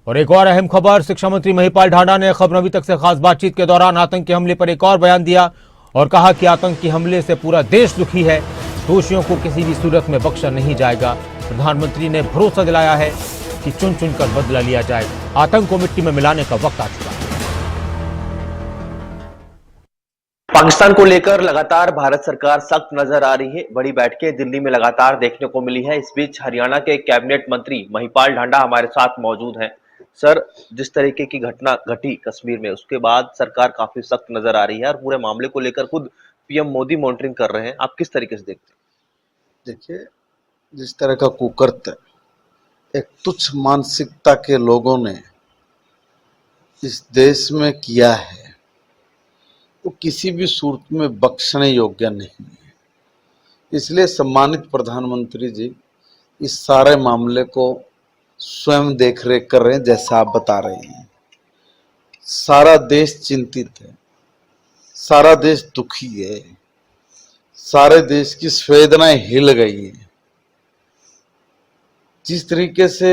और एक और अहम खबर, शिक्षा मंत्री महिपाल ढांडा ने खबर अभी तक से खास बातचीत के दौरान आतंकी हमले पर एक और बयान दिया और कहा कि आतंकी हमले से पूरा देश दुखी है, दोषियों को किसी भी सूरत में बख्शा नहीं जाएगा। प्रधानमंत्री ने भरोसा दिलाया है कि चुन चुनकर बदला लिया जाए, आतंक को मिट्टी में मिलाने का वक्त आ चुका है। पाकिस्तान को लेकर लगातार भारत सरकार सख्त नजर आ रही है। बड़ी बैठकें दिल्ली में लगातार देखने को मिली है। इस बीच हरियाणा के कैबिनेट मंत्री महिपाल ढांडा हमारे साथ मौजूद हैं। सर, जिस तरीके की घटना घटी कश्मीर में, उसके बाद सरकार काफी सख्त नजर आ रही है और पूरे मामले को लेकर खुद पीएम मोदी मॉनिटरिंग कर रहे हैं। आप किस तरीके से देखते हैं? देखिए, जिस तरह का कुकृत्य एक तुच्छ मानसिकता के लोगों ने इस देश में किया है, वो किसी भी सूरत में बख्शने योग्य नहीं है। इसलिए सम्मानित प्रधानमंत्री जी इस सारे मामले को स्वयं देख रेख कर रहे हैं। जैसा आप बता रहे हैं, सारा देश चिंतित है, सारा देश दुखी है, सारे देश की संवेदनाएं हिल गई है। जिस तरीके से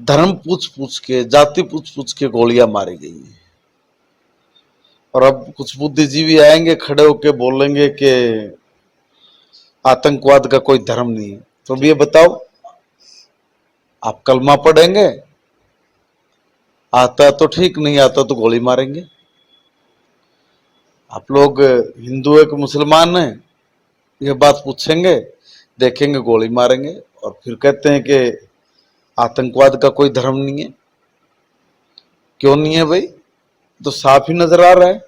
धर्म पूछ पूछ के, जाति पूछ पूछ के गोलियां मारी गई है, और अब कुछ बुद्धिजीवी आएंगे, खड़े होके बोलेंगे कि आतंकवाद का कोई धर्म नहीं है। तो ये बताओ, आप कलमा पढ़ेंगे? आता तो ठीक, नहीं आता तो गोली मारेंगे। आप लोग हिंदू है कि मुसलमान है, ये बात पूछेंगे, देखेंगे गोली मारेंगे, और फिर कहते हैं कि आतंकवाद का कोई धर्म नहीं है। क्यों नहीं है भाई? तो साफ ही नजर आ रहा है।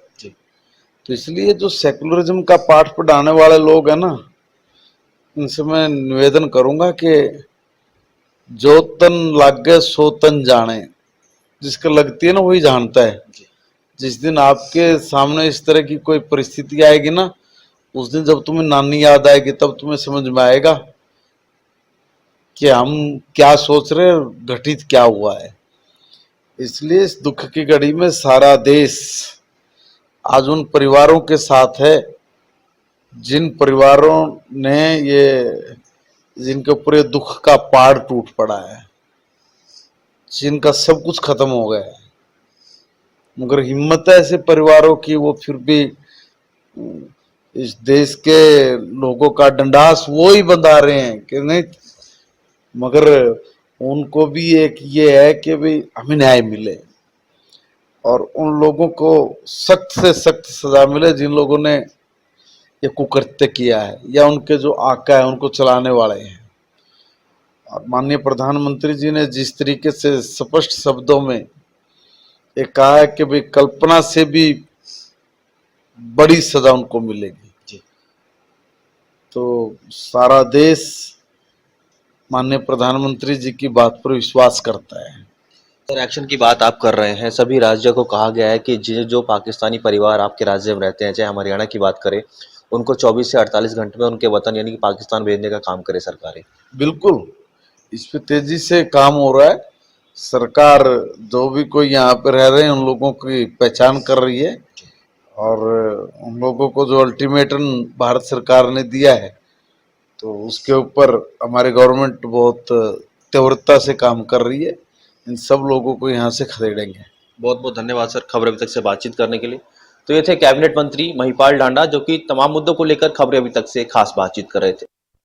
तो इसलिए जो सेकुलरिज्म का पाठ पढ़ाने वाले लोग हैं ना, इनसे मैं निवेदन करूंगा कि जो तन लागे सो तन जाने, जिसका लगती है ना वही जानता है। जिस दिन आपके सामने इस तरह की कोई परिस्थिति आएगी ना, उस दिन जब तुम्हें नानी याद आएगी, तब तुम्हें समझ में आएगा कि हम क्या सोच रहे हैं, घटित क्या हुआ है। इसलिए इस दुख की घड़ी में सारा देश आज उन परिवारों के साथ है जिन परिवारों ने जिनके ऊपर ये दुख का पहाड़ टूट पड़ा है, जिनका सब कुछ खत्म हो गया है। मगर हिम्मत है ऐसे परिवारों की, वो फिर भी इस देश के लोगों का डंडास वो ही बंधा रहे हैं कि नहीं। मगर उनको भी एक ये है कि भाई हमें न्याय मिले, और उन लोगों को सख्त से सख्त सजा मिले जिन लोगों ने ये कुकृत्य किया है, या उनके जो आका है, उनको चलाने वाले हैं। और माननीय प्रधानमंत्री जी ने जिस तरीके से स्पष्ट शब्दों में ये कहा है कि भाई कल्पना से भी बड़ी सजा उनको मिलेगी, तो सारा देश माननीय प्रधानमंत्री जी की बात पर विश्वास करता है। सर, एक्शन की बात आप कर रहे हैं। सभी राज्यों को कहा गया है कि जो पाकिस्तानी परिवार आपके राज्य में रहते हैं, चाहे हम हरियाणा की बात करें, उनको 24 से 48 घंटे में उनके वतन यानी कि पाकिस्तान भेजने का काम करे सरकारें। बिल्कुल, इस पे तेजी से काम हो रहा है। सरकार जो भी कोई यहाँ पे रह रहे हैं उन लोगों की पहचान कर रही है, और उन लोगों को जो अल्टीमेटम भारत सरकार ने दिया है, तो उसके ऊपर हमारी गवर्नमेंट बहुत तीव्रता से काम कर रही है। इन सब लोगों को यहाँ से खदेड़ेंगे। बहुत बहुत धन्यवाद सर, खबर अभी तक से बातचीत करने के लिए। तो ये थे कैबिनेट मंत्री महिपाल ढांडा, जो कि तमाम मुद्दों को लेकर खबरें अभी तक से खास बातचीत कर रहे थे।